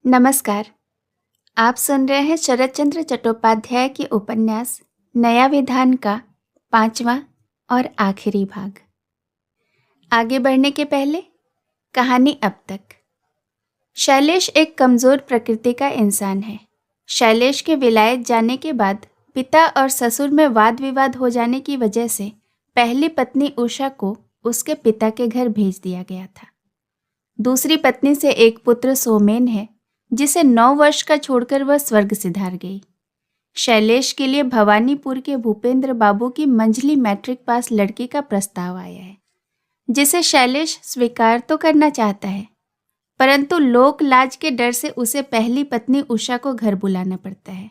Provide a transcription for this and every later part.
नमस्कार। आप सुन रहे हैं शरत चंद्र चट्टोपाध्याय की उपन्यास नया विधान का 5वां और आखिरी भाग। आगे बढ़ने के पहले कहानी अब तक। शैलेश एक कमज़ोर प्रकृति का इंसान है। शैलेश के विलायत जाने के बाद पिता और ससुर में वाद विवाद हो जाने की वजह से पहली पत्नी उषा को उसके पिता के घर भेज दिया गया था। दूसरी पत्नी से एक पुत्र सोमेन है, जिसे 9 वर्ष का छोड़कर वह स्वर्ग सिधार गई। शैलेश के लिए भवानीपुर के भूपेंद्र बाबू की मंझली मैट्रिक पास लड़की का प्रस्ताव आया है, जिसे शैलेश स्वीकार तो करना चाहता है, परंतु लोक लाज के डर से उसे पहली पत्नी उषा को घर बुलाना पड़ता है।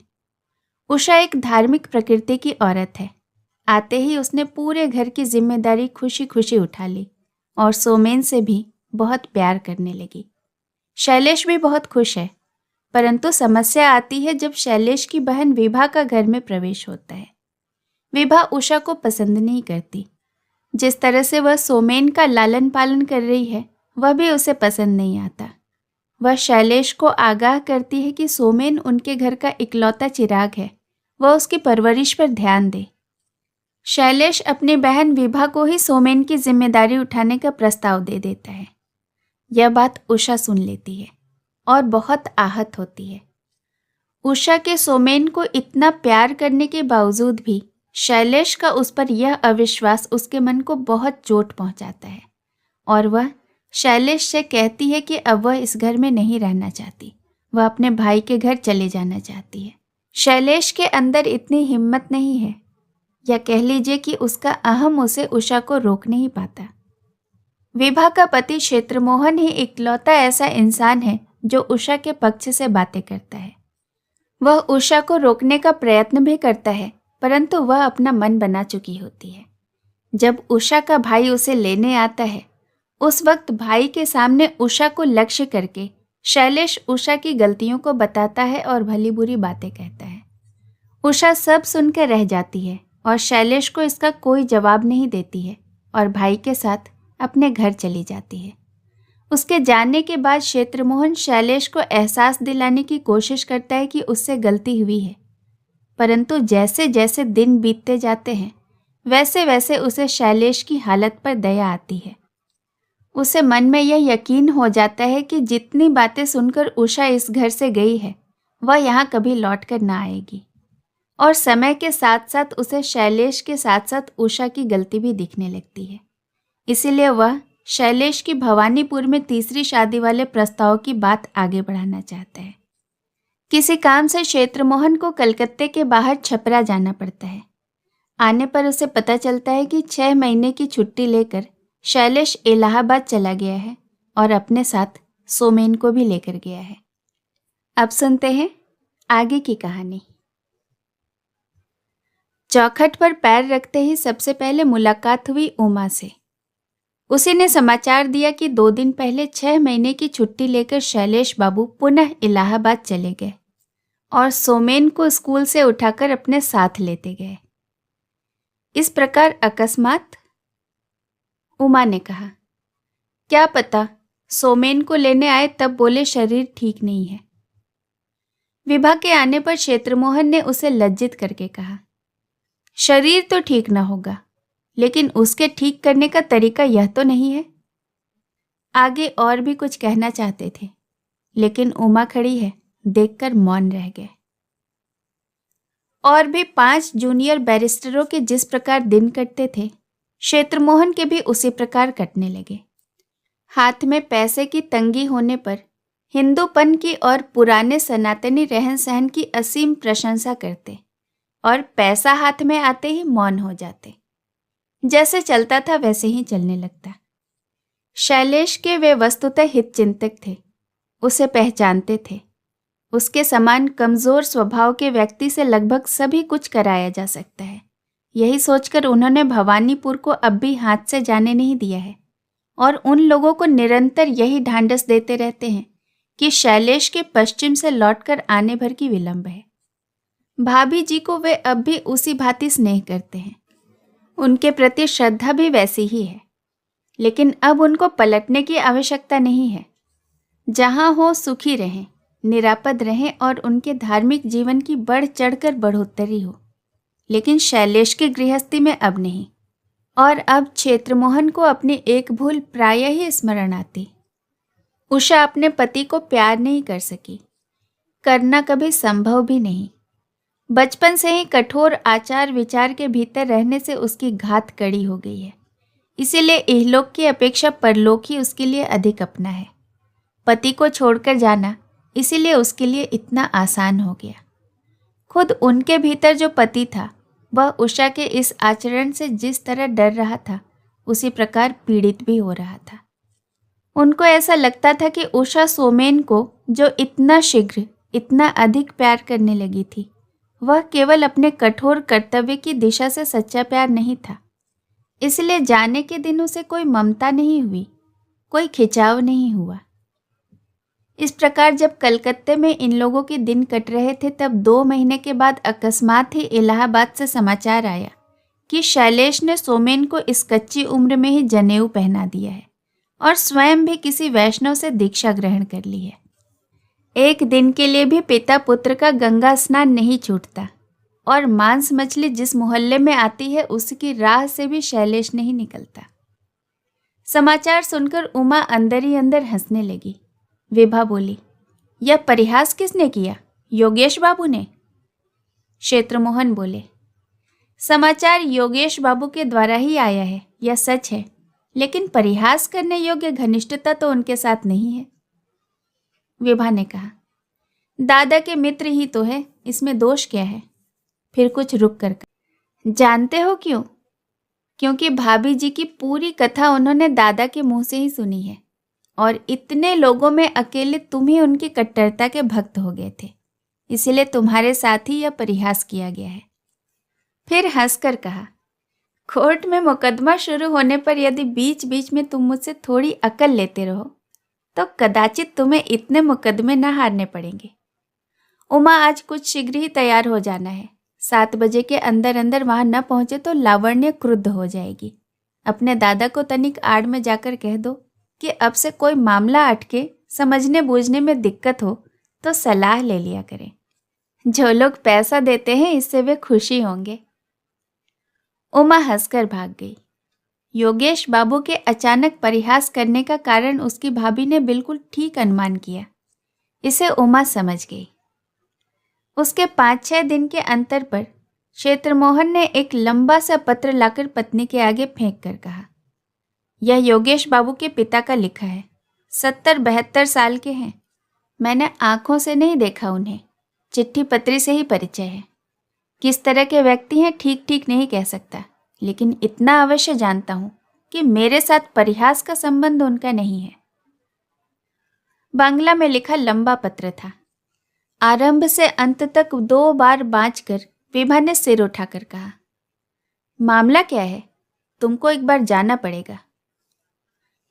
उषा एक धार्मिक प्रकृति की औरत है। आते ही उसने पूरे घर की जिम्मेदारी खुशी खुशी उठा ली और सोमेन से भी बहुत प्यार करने लगी। शैलेश भी बहुत खुश है, परंतु समस्या आती है जब शैलेश की बहन विभा का घर में प्रवेश होता है। विभा उषा को पसंद नहीं करती। जिस तरह से वह सोमेन का लालन पालन कर रही है, वह भी उसे पसंद नहीं आता। वह शैलेश को आगाह करती है कि सोमेन उनके घर का इकलौता चिराग है, वह उसकी परवरिश पर ध्यान दे। शैलेश अपनी बहन विभा को ही सोमेन की जिम्मेदारी उठाने का प्रस्ताव दे देता है। यह बात उषा सुन लेती है और बहुत आहत होती है। उषा के सोमेन को इतना प्यार करने के बावजूद भी शैलेश का उस पर यह अविश्वास उसके मन को बहुत चोट पहुंचाता है और वह शैलेश से कहती है कि अब वह इस घर में नहीं रहना चाहती, वह अपने भाई के घर चले जाना चाहती है। शैलेश के अंदर इतनी हिम्मत नहीं है, या कह लीजिए कि उसका अहम उसे उषा को रोक नहीं पाता। विभा का पति क्षेत्रमोहन ही इकलौता ऐसा इंसान है जो उषा के पक्ष से बातें करता है। वह उषा को रोकने का प्रयत्न भी करता है, परंतु वह अपना मन बना चुकी होती है। जब उषा का भाई उसे लेने आता है, उस वक्त भाई के सामने उषा को लक्ष्य करके शैलेश उषा की गलतियों को बताता है और भली बुरी बातें कहता है। उषा सब सुनकर रह जाती है और शैलेश को इसका कोई जवाब नहीं देती है और भाई के साथ अपने घर चली जाती है। उसके जाने के बाद क्षेत्रमोहन शैलेश को एहसास दिलाने की कोशिश करता है कि उससे गलती हुई है, परंतु जैसे जैसे दिन बीतते जाते हैं वैसे वैसे उसे शैलेश की हालत पर दया आती है। उसे मन में यह यकीन हो जाता है कि जितनी बातें सुनकर उषा इस घर से गई है, वह यहाँ कभी लौट कर ना आएगी। और समय के साथ साथ उसे शैलेश के साथ साथ उषा की गलती भी दिखने लगती है। इसीलिए वह शैलेश की भवानीपुर में तीसरी शादी वाले प्रस्ताव की बात आगे बढ़ाना चाहता है। किसी काम से क्षेत्रमोहन को कलकत्ते के बाहर छपरा जाना पड़ता है। आने पर उसे पता चलता है कि 6 महीने की छुट्टी लेकर शैलेश इलाहाबाद चला गया है और अपने साथ सोमेन को भी लेकर गया है। अब सुनते हैं आगे की कहानी। चौखट पर पैर रखते ही सबसे पहले मुलाकात हुई उमा से। उसी ने समाचार दिया कि 2 दिन पहले 6 महीने की छुट्टी लेकर शैलेश बाबू पुनः इलाहाबाद चले गए और सोमेन को स्कूल से उठाकर अपने साथ लेते गए। इस प्रकार अकस्मात? उमा ने कहा। क्या पता, सोमेन को लेने आए तब बोले शरीर ठीक नहीं है। विभा के आने पर क्षेत्रमोहन ने उसे लज्जित करके कहा, शरीर तो ठीक ना होगा, लेकिन उसके ठीक करने का तरीका यह तो नहीं है। आगे और भी कुछ कहना चाहते थे, लेकिन उमा खड़ी है, देखकर मौन रह गए। और भी 5 जूनियर बैरिस्टरों के जिस प्रकार दिन कटते थे, क्षेत्रमोहन के भी उसी प्रकार कटने लगे। हाथ में पैसे की तंगी होने पर हिंदूपन की और पुराने सनातनी रहन सहन की असीम प्रशंसा करते और पैसा हाथ में आते ही मौन हो जाते। जैसे चलता था वैसे ही चलने लगता। शैलेश के वे वस्तुतः हितचिंतक थे, उसे पहचानते थे। उसके समान कमज़ोर स्वभाव के व्यक्ति से लगभग सभी कुछ कराया जा सकता है। यही सोचकर उन्होंने भवानीपुर को अब भी हाथ से जाने नहीं दिया है और उन लोगों को निरंतर यही ढांढस देते रहते हैं कि शैलेश के पश्चिम से लौटकर आने भर की विलंब है। भाभी जी को वे अब भी उसी भांति स्नेह करते हैं, उनके प्रति श्रद्धा भी वैसी ही है, लेकिन अब उनको पलटने की आवश्यकता नहीं है। जहाँ हो सुखी रहें, निरापद रहें और उनके धार्मिक जीवन की बढ़ चढ़कर बढ़ोतरी हो। लेकिन शैलेश की गृहस्थी में अब नहीं। और अब क्षेत्रमोहन को अपनी एक भूल प्रायः ही स्मरण आती। उषा अपने पति को प्यार नहीं कर सकी, करना कभी संभव भी नहीं। बचपन से ही कठोर आचार विचार के भीतर रहने से उसकी घात कड़ी हो गई है। इसीलिए इहलोक की अपेक्षा परलोक ही उसके लिए अधिक अपना है। पति को छोड़कर जाना इसीलिए उसके लिए इतना आसान हो गया। खुद उनके भीतर जो पति था वह उषा के इस आचरण से जिस तरह डर रहा था उसी प्रकार पीड़ित भी हो रहा था। उनको ऐसा लगता था कि उषा सोमेन को जो इतना शीघ्र इतना अधिक प्यार करने लगी थी वह केवल अपने कठोर कर्तव्य की दिशा से सच्चा प्यार नहीं था। इसलिए जाने के दिन उसे कोई ममता नहीं हुई, कोई खिंचाव नहीं हुआ। इस प्रकार जब कलकत्ते में इन लोगों के दिन कट रहे थे तब 2 महीने के बाद अकस्मात ही इलाहाबाद से समाचार आया कि शैलेश ने सोमेन को इस कच्ची उम्र में ही जनेऊ पहना दिया है और स्वयं भी किसी वैष्णव से दीक्षा ग्रहण कर ली है। एक दिन के लिए भी पिता पुत्र का गंगा स्नान नहीं छूटता और मांस मछली जिस मोहल्ले में आती है उसकी राह से भी शैलेश नहीं निकलता। समाचार सुनकर उमा अंदर ही अंदर हंसने लगी। विभा बोली, यह परिहास किसने किया? योगेश बाबू ने? क्षेत्रमोहन बोले, समाचार योगेश बाबू के द्वारा ही आया है, यह सच है, लेकिन परिहास करने योग्य घनिष्ठता तो उनके साथ नहीं है। विभा ने कहा, दादा के मित्र ही तो है, इसमें दोष क्या है? फिर कुछ रुक कर कहा, जानते हो क्यों? क्योंकि भाभी जी की पूरी कथा उन्होंने दादा के मुंह से ही सुनी है और इतने लोगों में अकेले तुम ही उनकी कट्टरता के भक्त हो गए थे, इसलिए तुम्हारे साथ ही यह परिहास किया गया है। फिर हंसकर कहा, कोर्ट में मुकदमा शुरू होने पर यदि बीच बीच में तुम मुझसे थोड़ी अकल लेते रहो तो कदाचित तुम्हें इतने मुकदमे न हारने पड़ेंगे। उमा, आज कुछ शीघ्र ही तैयार हो जाना है। 7 बजे के अंदर अंदर वहां न पहुंचे तो लावण्य क्रुद्ध हो जाएगी। अपने दादा को तनिक आड़ में जाकर कह दो कि अब से कोई मामला अटके समझने बूझने में दिक्कत हो तो सलाह ले लिया करें। जो लोग पैसा देते हैं इससे वे खुशी होंगे। उमा हंसकर भाग गई। योगेश बाबू के अचानक परिहास करने का कारण उसकी भाभी ने बिल्कुल ठीक अनुमान किया। इसे उमा समझ गई। उसके 5-6 दिन के अंतर पर क्षेत्रमोहन ने एक लंबा सा पत्र लाकर पत्नी के आगे फेंक कर कहा, यह योगेश बाबू के पिता का लिखा है। 70-72 साल के हैं। मैंने आंखों से नहीं देखा उन्हें, चिट्ठी पत्री से ही परिचय है। किस तरह के व्यक्ति हैं ठीक ठीक नहीं कह सकता, लेकिन इतना अवश्य जानता हूं कि मेरे साथ परिहास का संबंध उनका नहीं है। बांग्ला में लिखा लंबा पत्र था। आरंभ से अंत तक 2 बार बाँचकर विभा ने सिर उठाकर कहा, मामला क्या है? तुमको एक बार जाना पड़ेगा।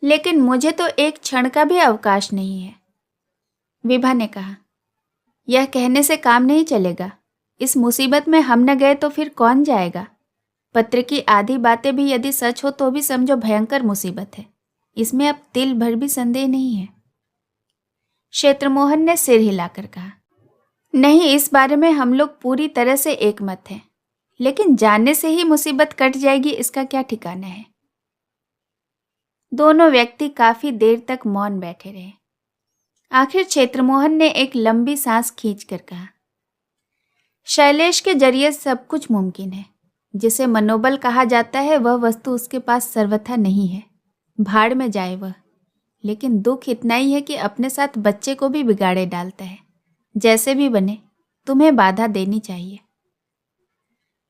लेकिन मुझे तो एक क्षण का भी अवकाश नहीं है। विभा ने कहा, यह कहने से काम नहीं चलेगा। इस मुसीबत में हम न गए तो फिर कौन जाएगा? पत्र की आधी बातें भी यदि सच हो तो भी समझो भयंकर मुसीबत है। इसमें अब तिल भर भी संदेह नहीं है। क्षेत्रमोहन ने सिर हिलाकर कहा, नहीं, इस बारे में हम लोग पूरी तरह से एकमत हैं, लेकिन जाने से ही मुसीबत कट जाएगी इसका क्या ठिकाना है। दोनों व्यक्ति काफी देर तक मौन बैठे रहे। आखिर क्षेत्रमोहन ने एक लंबी सांस खींचकर कहा, शैलेश के जरिए सब कुछ मुमकिन है। जिसे मनोबल कहा जाता है वह वस्तु उसके पास सर्वथा नहीं है। भाड़ में जाए वह। लेकिन दुख इतना ही है कि अपने साथ बच्चे को भी बिगाड़े डालता है। जैसे भी बने तुम्हें बाधा देनी चाहिए।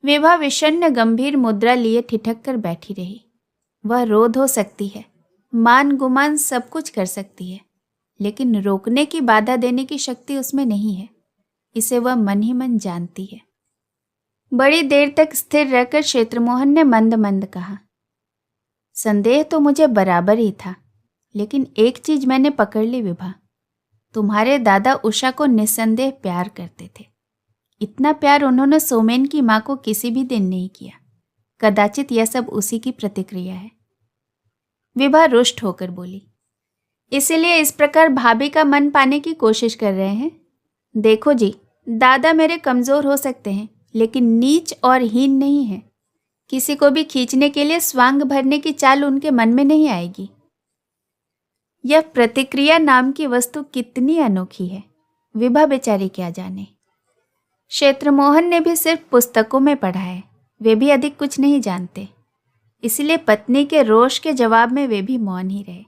विभा विषण्ण गंभीर मुद्रा लिए ठिठक कर बैठी रही। वह रोध हो सकती है, मान गुमान सब कुछ कर सकती है, लेकिन रोकने की बाधा देने की शक्ति उसमें नहीं है। इसे वह मन ही मन जानती है। बड़ी देर तक स्थिर रहकर क्षेत्रमोहन ने मंद मंद कहा, संदेह तो मुझे बराबर ही था, लेकिन एक चीज मैंने पकड़ ली विभा। तुम्हारे दादा उषा को निस्संदेह प्यार करते थे। इतना प्यार उन्होंने सोमेन की मां को किसी भी दिन नहीं किया। कदाचित यह सब उसी की प्रतिक्रिया है। विभा रुष्ट होकर बोली, इसीलिए इस प्रकार भाभी का मन पाने की कोशिश कर रहे हैं। देखो जी, दादा मेरे कमजोर हो सकते हैं, लेकिन नीच और हीन नहीं है। किसी को भी खींचने के लिए स्वांग भरने की चाल उनके मन में नहीं आएगी। यह प्रतिक्रिया नाम की वस्तु कितनी अनोखी है, विभा बेचारी क्या जाने। क्षेत्रमोहन ने भी सिर्फ पुस्तकों में पढ़ा है, वे भी अधिक कुछ नहीं जानते। इसलिए पत्नी के रोष के जवाब में वे भी मौन ही रहे।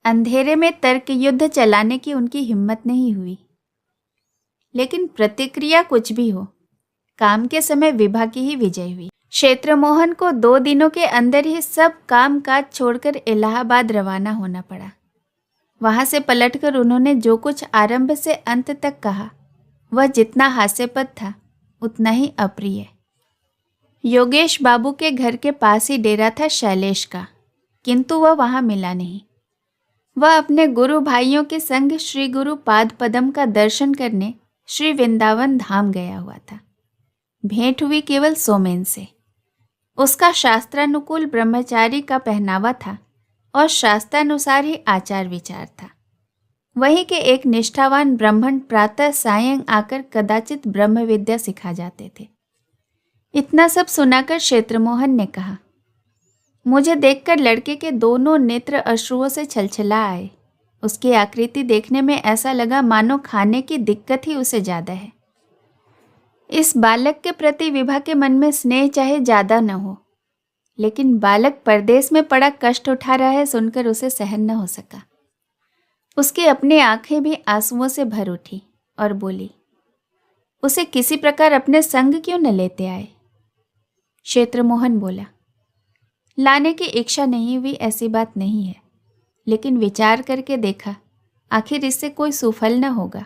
अंधेरे में तर्क युद्ध चलाने की उनकी हिम्मत नहीं हुई। लेकिन प्रतिक्रिया कुछ भी हो, काम के समय विभा की ही विजय हुई। क्षेत्रमोहन को 2 दिनों के अंदर ही सब काम काज छोड़कर इलाहाबाद रवाना होना पड़ा। वहां से पलटकर उन्होंने जो कुछ आरंभ से अंत तक कहा, वह जितना हास्यपद था उतना ही अप्रिय। योगेश बाबू के घर के पास ही डेरा था शैलेश का, किंतु वह वहां मिला नहीं। वह अपने गुरु भाइयों के संग श्री गुरु पाद पद्म का दर्शन करने श्री वृंदावन धाम गया हुआ था। भेंट हुई केवल सोमेन से। उसका शास्त्रानुकूल ब्रह्मचारी का पहनावा था और शास्त्रानुसार ही आचार विचार था। वहीं के एक निष्ठावान ब्राह्मण प्रातः सायं आकर कदाचित ब्रह्म विद्या सिखा जाते थे। इतना सब सुनाकर क्षेत्रमोहन ने कहा, मुझे देखकर लड़के के दोनों नेत्र अश्रुओं से छलछला आए। उसकी आकृति देखने में ऐसा लगा मानो खाने की दिक्कत ही उसे ज्यादा है। इस बालक के प्रति विभा के मन में स्नेह चाहे ज्यादा न हो, लेकिन बालक परदेश में पड़ा कष्ट उठा रहा है सुनकर उसे सहन न हो सका। उसकी अपनी आंखें भी आंसुओं से भर उठी और बोली, उसे किसी प्रकार अपने संग क्यों न लेते आए। क्षेत्रमोहन बोला, लाने की इच्छा नहीं हुई ऐसी बात नहीं है, लेकिन विचार करके देखा आखिर इससे कोई सुफल न होगा।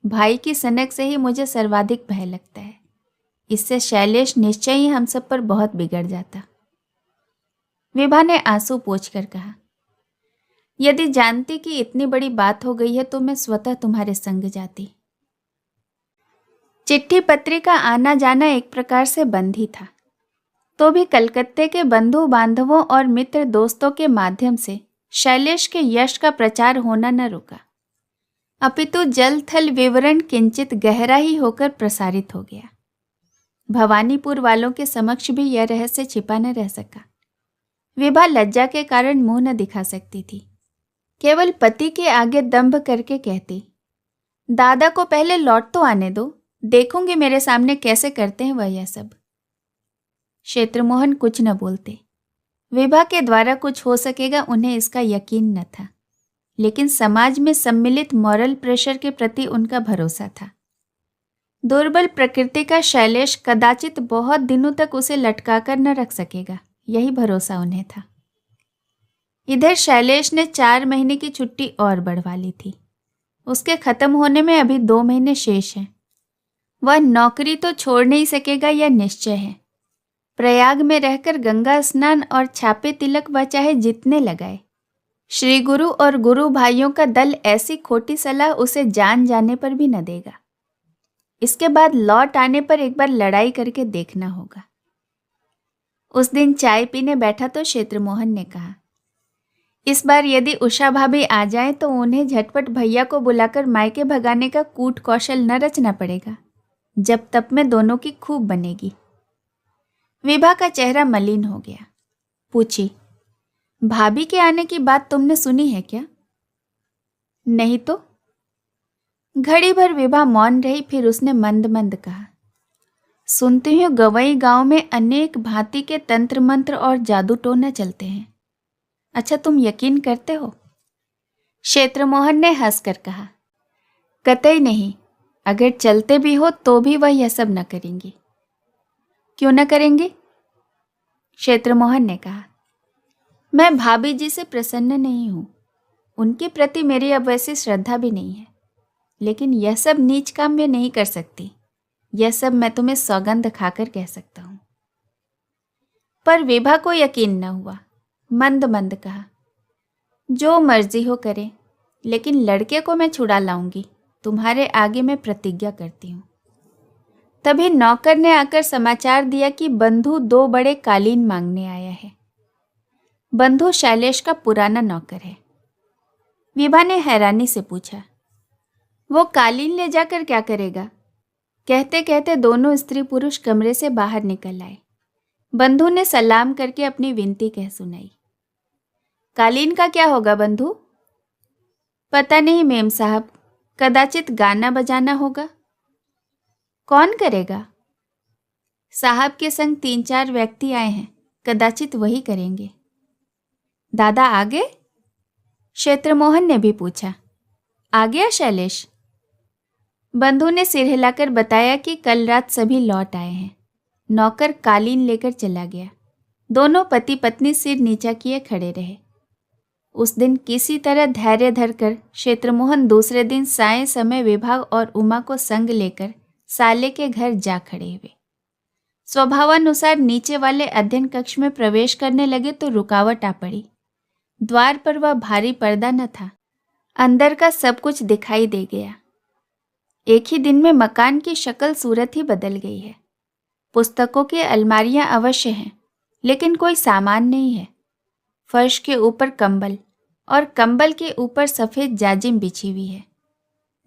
भाई की सनक से ही मुझे सर्वाधिक भय लगता है। इससे शैलेश निश्चय ही हम सब पर बहुत बिगड़ जाता। विभा ने आंसू पोंछकर कहा, यदि जानती कि इतनी बड़ी बात हो गई है तो मैं स्वतः तुम्हारे संग जाती। चिट्ठी पत्री का आना जाना एक प्रकार से बंद ही था, तो भी कलकत्ते के बंधु बांधवों और मित्र दोस्तों के माध्यम से शैलेश के यश का प्रचार होना न रुका, अपितु जल थल विवरण किंचित गहरा ही होकर प्रसारित हो गया। भवानीपुर वालों के समक्ष भी यह रहस्य छिपा न रह सका। विभा लज्जा के कारण मुंह न दिखा सकती थी, केवल पति के आगे दंभ करके कहती, दादा को पहले लौट तो आने दो, देखूंगी मेरे सामने कैसे करते हैं वह यह सब। क्षेत्रमोहन कुछ न बोलते। विभा के द्वारा कुछ हो सकेगा उन्हें इसका यकीन न था, लेकिन समाज में सम्मिलित मॉरल प्रेशर के प्रति उनका भरोसा था। दुर्बल प्रकृति का शैलेश कदाचित बहुत दिनों तक उसे लटकाकर न रख सकेगा, यही भरोसा उन्हें था। इधर शैलेश ने 4 महीने की छुट्टी और बढ़वा ली थी। उसके खत्म होने में अभी 2 महीने शेष हैं। वह नौकरी तो छोड़ नहीं सकेगा, यह निश्चय है। प्रयाग में रहकर गंगा स्नान और छापे तिलक वह चाहे जितने लगाए। श्री गुरु और गुरु भाइयों का दल ऐसी खोटी सलाह उसे जान जाने पर भी न देगा। इसके बाद लौट आने पर एक बार लड़ाई करके देखना होगा। उस दिन चाय पीने बैठा तो क्षेत्रमोहन ने कहा, इस बार यदि उषा भाभी आ जाए तो उन्हें झटपट भैया को बुलाकर मायके भगाने का कूट कौशल न रचना पड़ेगा। जब तब में दोनों की खूब बनेगी। विभा का चेहरा मलिन हो गया। पूछी, भाभी के आने की बात तुमने सुनी है क्या? नहीं तो। घड़ी भर विभा मौन रही, फिर उसने मंद मंद कहा, सुनती हूँ गवई गांव में अनेक भांति के तंत्र मंत्र और जादू टोना चलते हैं। अच्छा, तुम यकीन करते हो? क्षेत्रमोहन ने हंसकर कहा, कतई नहीं। अगर चलते भी हो तो भी वह यह सब न करेंगी। क्यों न करेंगे? क्षेत्रमोहन ने कहा, मैं भाभी जी से प्रसन्न नहीं हूं। उनके प्रति मेरी अब वैसी श्रद्धा भी नहीं है, लेकिन यह सब नीच काम वे नहीं कर सकती। यह सब मैं तुम्हें सौगंध खाकर कह सकता हूं। पर विभा को यकीन न हुआ। मंद मंद कहा, जो मर्जी हो करे, लेकिन लड़के को मैं छुड़ा लाऊंगी। तुम्हारे आगे मैं प्रतिज्ञा करती हूं। तभी नौकर ने आकर समाचार दिया कि बंधु 2 बड़े कालीन मांगने आया है। बंधु शैलेश का पुराना नौकर है। विभा ने हैरानी से पूछा। वो कालीन ले जाकर क्या करेगा? कहते कहते दोनों स्त्री पुरुष कमरे से बाहर निकल आए। बंधु ने सलाम करके अपनी विनती कह सुनाई। कालीन का क्या होगा बंधु? पता नहीं मेम साहब, कदाचित गाना बजाना होगा। कौन करेगा? साहब के संग 3-4 व्यक्ति आए हैं, कदाचित वही करेंगे। दादा आ गए? क्षेत्रमोहन ने भी पूछा। आ गया शैलेश? बंधु ने सिर हिलाकर बताया कि कल रात सभी लौट आए हैं। नौकर कालीन लेकर चला गया। दोनों पति पत्नी सिर नीचा किए खड़े रहे। उस दिन किसी तरह धैर्य धरकर क्षेत्रमोहन दूसरे दिन साय समय विभा और उमा को संग लेकर साले के घर जा खड़े हुए। स्वभावानुसार नीचे वाले अध्ययन कक्ष में प्रवेश करने लगे तो रुकावट आ पड़ी। द्वार पर वह भारी पर्दा न था। अंदर का सब कुछ दिखाई दे गया। एक ही दिन में मकान की शक्ल सूरत ही बदल गई है। पुस्तकों की अलमारियां अवश्य हैं, लेकिन कोई सामान नहीं है। फर्श के ऊपर कंबल और कंबल के ऊपर सफ़ेद जाजिम बिछी हुई है।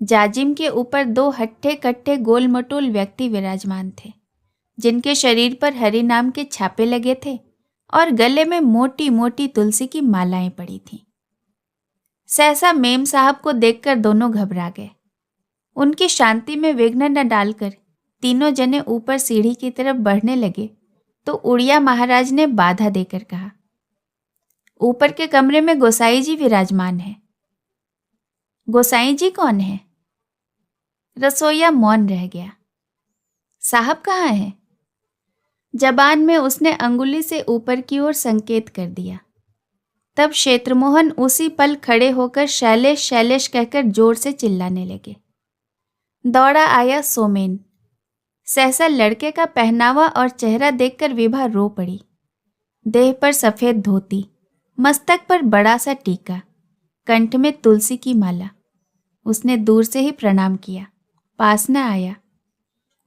जाजिम के ऊपर 2 हट्टे कट्टे गोल मटोल व्यक्ति विराजमान थे, जिनके शरीर पर हरि नाम के छापे लगे थे और गले में मोटी मोटी तुलसी की मालाएं पड़ी थीं। सहसा मेम साहब को देखकर दोनों घबरा गए। उनकी शांति में विघ्न न डालकर तीनों जने ऊपर सीढ़ी की तरफ बढ़ने लगे तो उड़िया महाराज ने बाधा देकर कहा, ऊपर के कमरे में गोसाई जी विराजमान है। गोसाई जी कौन है? रसोइया मौन रह गया। साहब कहाँ हैं? जबान में उसने अंगुली से ऊपर की ओर संकेत कर दिया। तब क्षेत्रमोहन उसी पल खड़े होकर शैलेश शैलेश कहकर जोर से चिल्लाने लगे। दौड़ा आया सोमेन। सहसा लड़के का पहनावा और चेहरा देखकर विभा रो पड़ी। देह पर सफ़ेद धोती, मस्तक पर बड़ा सा टीका, कंठ में तुलसी की माला। उसने दूर से ही प्रणाम किया, पास न आया।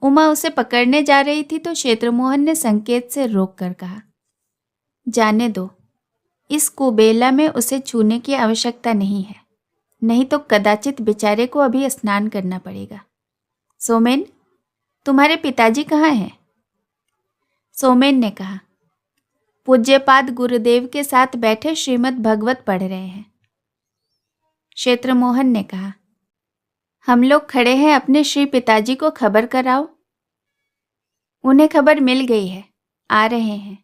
उमा उसे पकड़ने जा रही थी तो क्षेत्रमोहन ने संकेत से रोक कर कहा, जाने दो, इस कुबेला में उसे छूने की आवश्यकता नहीं है, नहीं तो कदाचित बेचारे को अभी स्नान करना पड़ेगा। सोमेन, तुम्हारे पिताजी कहाँ हैं? सोमेन ने कहा, पूज्यपाद गुरुदेव के साथ बैठे श्रीमद् भगवत पढ़ रहे हैं। क्षेत्रमोहन ने कहा, हम लोग खड़े हैं, अपने श्री पिताजी को खबर कराओ। उन्हें खबर मिल गई है, आ रहे हैं।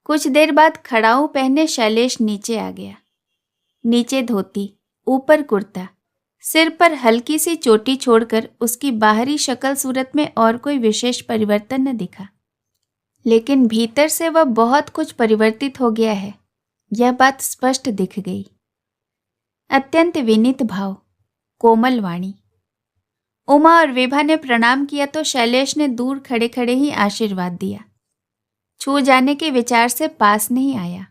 कुछ देर बाद खड़ाऊ पहने शैलेश नीचे आ गया। नीचे धोती, ऊपर कुर्ता, सिर पर हल्की सी चोटी छोड़कर उसकी बाहरी शक्ल सूरत में और कोई विशेष परिवर्तन न दिखा, लेकिन भीतर से वह बहुत कुछ परिवर्तित हो गया है, यह बात स्पष्ट दिख गई। अत्यंत विनीत भाव, कोमल वाणी। उमा और विभा ने प्रणाम किया तो शैलेश ने दूर खड़े खड़े ही आशीर्वाद दिया। छू जाने के विचार से पास नहीं आया।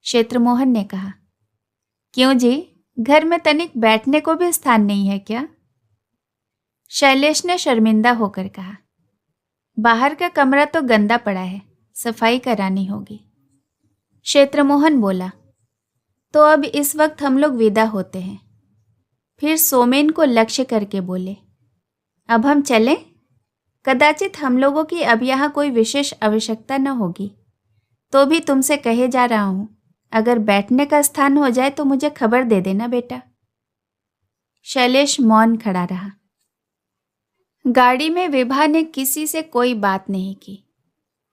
क्षेत्रमोहन ने कहा, क्यों जी, घर में तनिक बैठने को भी स्थान नहीं है क्या? शैलेश ने शर्मिंदा होकर कहा, बाहर का कमरा तो गंदा पड़ा है, सफाई करानी होगी। क्षेत्रमोहन बोला, तो अब इस वक्त हम लोग विदा होते हैं। फिर सोमेन को लक्ष्य करके बोले, अब हम चलें? कदाचित हम लोगों की अब यहाँ कोई विशेष आवश्यकता न होगी, तो भी तुमसे कहे जा रहा हूँ, अगर बैठने का स्थान हो जाए तो मुझे खबर दे देना बेटा। शैलेश मौन खड़ा रहा। गाड़ी में विभा ने किसी से कोई बात नहीं की।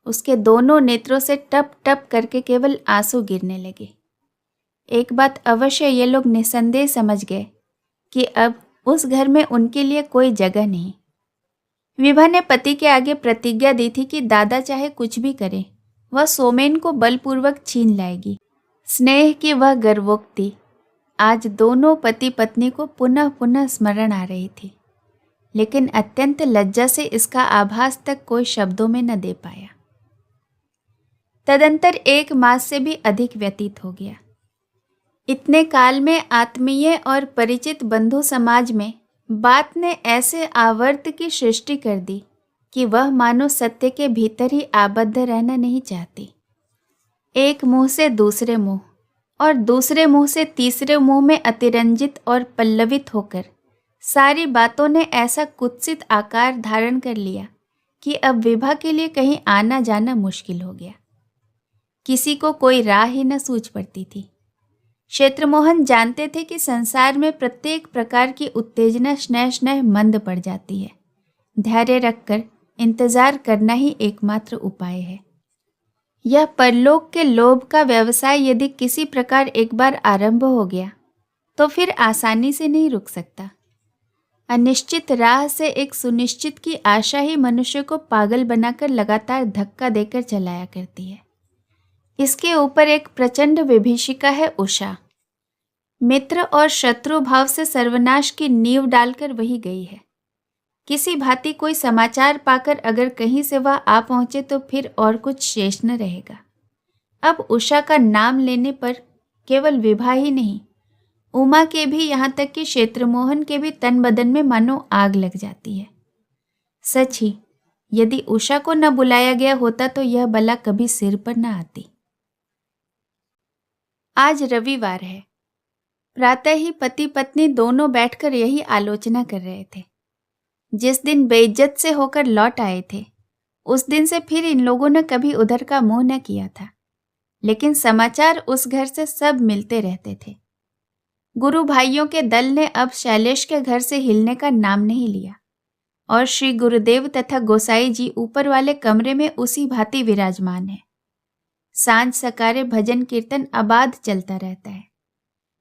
उसके दोनों नेत्रों से टप टप करके केवल आंसू गिरने लगे। एक बात अवश्य ये लोग निसंदेह समझ गए कि अब उस घर में उनके लिए कोई जगह नहीं। विभा ने पति के आगे प्रतिज्ञा दी थी कि दादा चाहे कुछ भी करे, वह सोमेन को बलपूर्वक छीन लाएगी। स्नेह की वह गर्वोक्ति आज दोनों पति पत्नी को पुनः पुनः स्मरण आ रही थी, लेकिन अत्यंत लज्जा से इसका आभास तक कोई शब्दों में न दे पाया। तदंतर 1 मास से भी अधिक व्यतीत हो गया। इतने काल में आत्मीय और परिचित बंधु समाज में बात ने ऐसे आवर्त की सृष्टि कर दी कि वह मानो सत्य के भीतर ही आबद्ध रहना नहीं चाहती। एक मुंह से दूसरे मुंह और दूसरे मुंह से तीसरे मुंह में अतिरंजित और पल्लवित होकर सारी बातों ने ऐसा कुत्सित आकार धारण कर लिया कि अब विभा के लिए कहीं आना जाना मुश्किल हो गया। किसी को कोई राह ही न सूझ पड़ती थी। क्षेत्रमोहन जानते थे कि संसार में प्रत्येक प्रकार की उत्तेजना स्नेह स्नेह मंद पड़ जाती है। धैर्य रखकर इंतजार करना ही एकमात्र उपाय है। यह परलोक के लोभ का व्यवसाय यदि किसी प्रकार एक बार आरंभ हो गया तो फिर आसानी से नहीं रुक सकता। अनिश्चित राह से एक सुनिश्चित की आशा ही मनुष्य को पागल बनाकर लगातार धक्का देकर चलाया करती है। इसके ऊपर एक प्रचंड विभीषिका है उषा। मित्र और शत्रु भाव से सर्वनाश की नींव डालकर वही गई है। किसी भांति कोई समाचार पाकर अगर कहीं से वह आ पहुंचे तो फिर और कुछ शेष न रहेगा। अब उषा का नाम लेने पर केवल विभा ही नहीं, उमा के भी, यहाँ तक कि क्षेत्रमोहन के भी तन बदन में मानो आग लग जाती है। सच ही, यदि उषा को न बुलाया गया होता तो यह बला कभी सिर पर न आती। आज रविवार है। प्रातः ही पति पत्नी दोनों बैठकर यही आलोचना कर रहे थे। जिस दिन बेइज्जत से होकर लौट आए थे उस दिन से फिर इन लोगों ने कभी उधर का मुंह न किया था, लेकिन समाचार उस घर से सब मिलते रहते थे। गुरु भाइयों के दल ने अब शैलेश के घर से हिलने का नाम नहीं लिया और श्री गुरुदेव तथा गोसाई जी ऊपर वाले कमरे में उसी भांति विराजमान है। सांझ सकारे भजन कीर्तन अबाध चलता रहता है।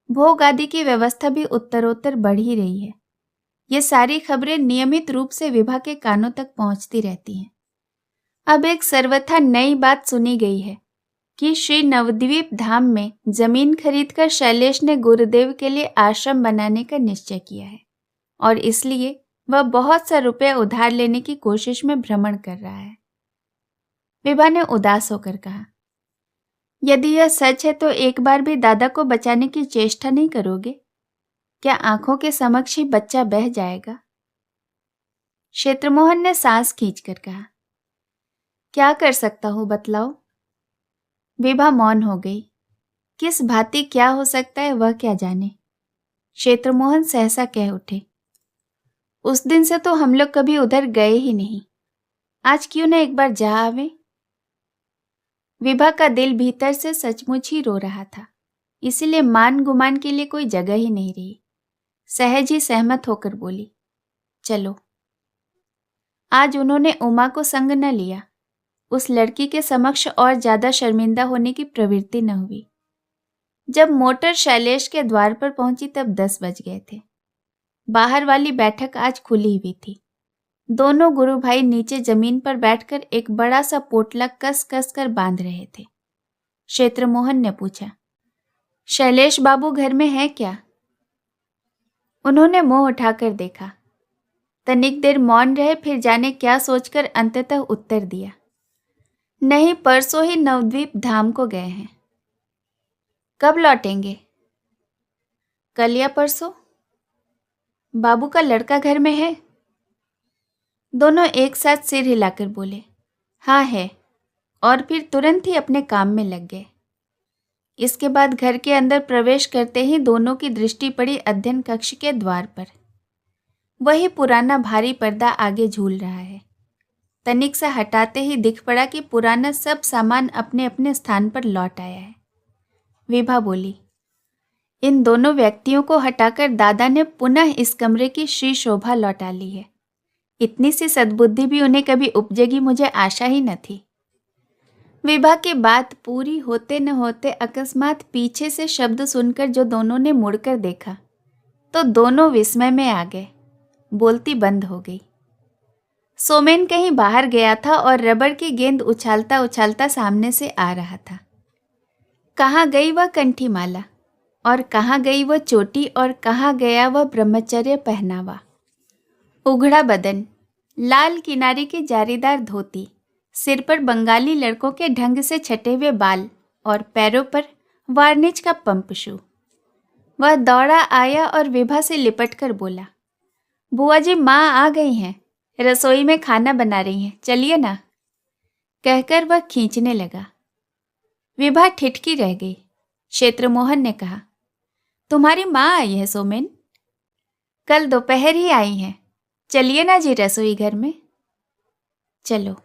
भोग आदि की व्यवस्था भी उत्तरोत्तर बढ़ ही रही है। ये सारी खबरें नियमित रूप से विभा के कानों तक पहुंचती रहती हैं। अब एक सर्वथा नई बात सुनी गई है कि श्री नवद्वीप धाम में जमीन खरीदकर शैलेश ने गुरुदेव के लिए आश्रम बनाने का निश्चय किया है और इसलिए वह बहुत सा रुपया उधार लेने की कोशिश में भ्रमण कर रहा है। विभा ने उदास होकर कहा, यदि यह सच है तो एक बार भी दादा को बचाने की चेष्टा नहीं करोगे? क्या आंखों के समक्ष ही बच्चा बह जाएगा? क्षेत्रमोहन ने सांस खींचकर कहा, क्या कर सकता हूं बतलाओ? विभा मौन हो गई। किस भांति क्या हो सकता है वह क्या जाने। क्षेत्रमोहन सहसा कह उठे, उस दिन से तो हम लोग कभी उधर गए ही नहीं। आज क्यों न एक बार जा आवे? विभा का दिल भीतर से सचमुच ही रो रहा था, इसीलिए मान गुमान के लिए कोई जगह ही नहीं रही। सहज ही सहमत होकर बोली, चलो। आज उन्होंने उमा को संग न लिया। उस लड़की के समक्ष और ज्यादा शर्मिंदा होने की प्रवृत्ति न हुई। जब मोटर शैलेश के द्वार पर पहुंची तब 10 बज गए थे। बाहर वाली बैठक आज खुली हुई थी। दोनों गुरु भाई नीचे जमीन पर बैठकर एक बड़ा सा पोटला कस कस कर बांध रहे थे। क्षेत्रमोहन ने पूछा, शैलेश बाबू घर में है क्या? उन्होंने मुंह उठाकर देखा। तनिक देर मौन रहे, फिर जाने क्या सोचकर अंततः उत्तर दिया, नहीं, परसों ही नवद्वीप धाम को गए हैं। कब लौटेंगे? कल या परसों। बाबू का लड़का घर में है? दोनों एक साथ सिर हिलाकर बोले, हाँ है, और फिर तुरंत ही अपने काम में लग गए। इसके बाद घर के अंदर प्रवेश करते ही दोनों की दृष्टि पड़ी अध्ययन कक्ष के द्वार पर। वही पुराना भारी पर्दा आगे झूल रहा है। तनिक सा हटाते ही दिख पड़ा कि पुराना सब सामान अपने अपने स्थान पर लौट आया है। विभा बोली, इन दोनों व्यक्तियों को हटाकर दादा ने पुनः इस कमरे की श्री शोभा लौटा ली है। इतनी सी सद्बुद्धि भी उन्हें कभी उपजेगी मुझे आशा ही न थी। विभा की बात पूरी होते न होते अकस्मात पीछे से शब्द सुनकर जो दोनों ने मुड़कर देखा तो दोनों विस्मय में आ गए। बोलती बंद हो गई। सोमेन कहीं बाहर गया था और रबड़ की गेंद उछालता उछालता सामने से आ रहा था। कहाँ गई वह कंठी माला और कहाँ गई वह चोटी और कहाँ गया वह ब्रह्मचर्य पहनावा। उघड़ा बदन, लाल किनारी की जारीदार धोती, सिर पर बंगाली लड़कों के ढंग से छटे हुए बाल और पैरों पर वार्निश का पंप शू। वह दौड़ा आया और विभा से लिपट कर बोला, बुआ जी माँ आ गई हैं, रसोई में खाना बना रही हैं, चलिए ना। कहकर वह खींचने लगा। विभा ठिठकी रह गई। क्षेत्रमोहन ने कहा। तुम्हारी माँ आई है सोमेन? कल दोपहर ही आई हैं। चलिए ना जी रसोई घर में। चलो।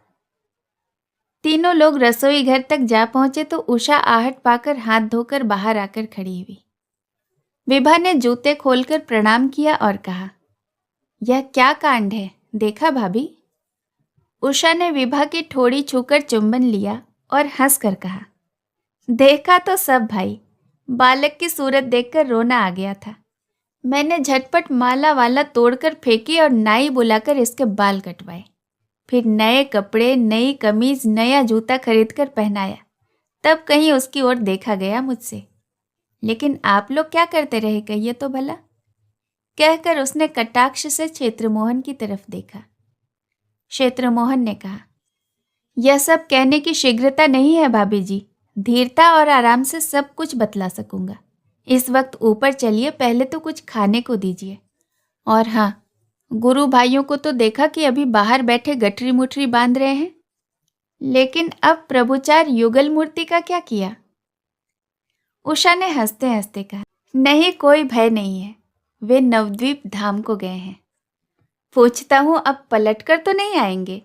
तीनों लोग रसोई घर तक जा पहुंचे तो उषा आहट पाकर हाथ धोकर बाहर आकर खड़ी हुई। विभा ने जूते खोलकर प्रणाम किया और कहा, यह क्या कांड है, देखा भाभी? उषा ने विभा की ठोड़ी छूकर चुंबन लिया और हंसकर कहा, देखा तो सब भाई, बालक की सूरत देखकर रोना आ गया था। मैंने झटपट माला वाला तोड़कर फेंकी और नाई बुलाकर इसके बाल कटवाए। फिर नए कपड़े, नई कमीज, नया जूता खरीदकर पहनाया। तब कहीं उसकी ओर देखा गया मुझसे। लेकिन आप लोग क्या करते रहे कहिए तो भला? कहकर उसने कटाक्ष से क्षेत्रमोहन की तरफ देखा। क्षेत्रमोहन ने कहा, यह सब कहने की शीघ्रता नहीं है भाभी जी। धीरता और आराम से सब कुछ बतला सकूंगा। इस वक्त ऊपर चलिए, पहले तो कुछ खाने को दीजिए। और हाँ, गुरु भाइयों को तो देखा कि अभी बाहर बैठे गठरी मुठरी बांध रहे हैं। लेकिन अब प्रभुचार युगल मूर्ति का क्या किया? उषा ने हंसते हंसते कहा, नहीं, कोई भय नहीं है। वे नवद्वीप धाम को गए हैं। पूछता हूं अब पलटकर तो नहीं आएंगे?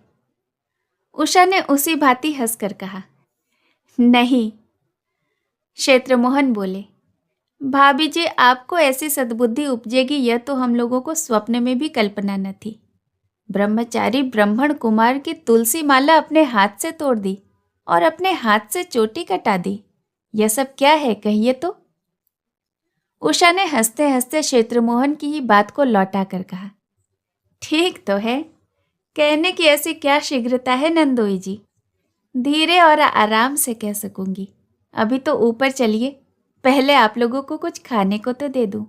उषा ने उसी भांति हंसकर कहा, नहीं। क्षेत्रमोहन बोले, भाभी जी, आपको ऐसी सद्बुद्धि उपजेगी यह तो हम लोगों को स्वप्न में भी कल्पना न थी। ब्रह्मचारी ब्राह्मण कुमार की तुलसी माला अपने हाथ से तोड़ दी और अपने हाथ से चोटी कटा दी। यह सब क्या है कहिए तो? उषा ने हंसते हंसते क्षेत्रमोहन की ही बात को लौटा कर कहा, ठीक तो है, कहने की ऐसी क्या शीघ्रता है नंदोई जी। धीरे और आराम से कह सकूंगी। अभी तो ऊपर चलिए, पहले आप लोगों को कुछ खाने को तो दे दूं।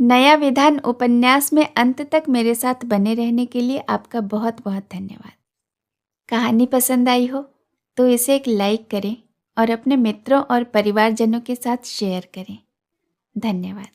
नया विधान उपन्यास में अंत तक मेरे साथ बने रहने के लिए आपका बहुत बहुत धन्यवाद। कहानी पसंद आई हो तो इसे एक लाइक करें और अपने मित्रों और परिवारजनों के साथ शेयर करें। धन्यवाद।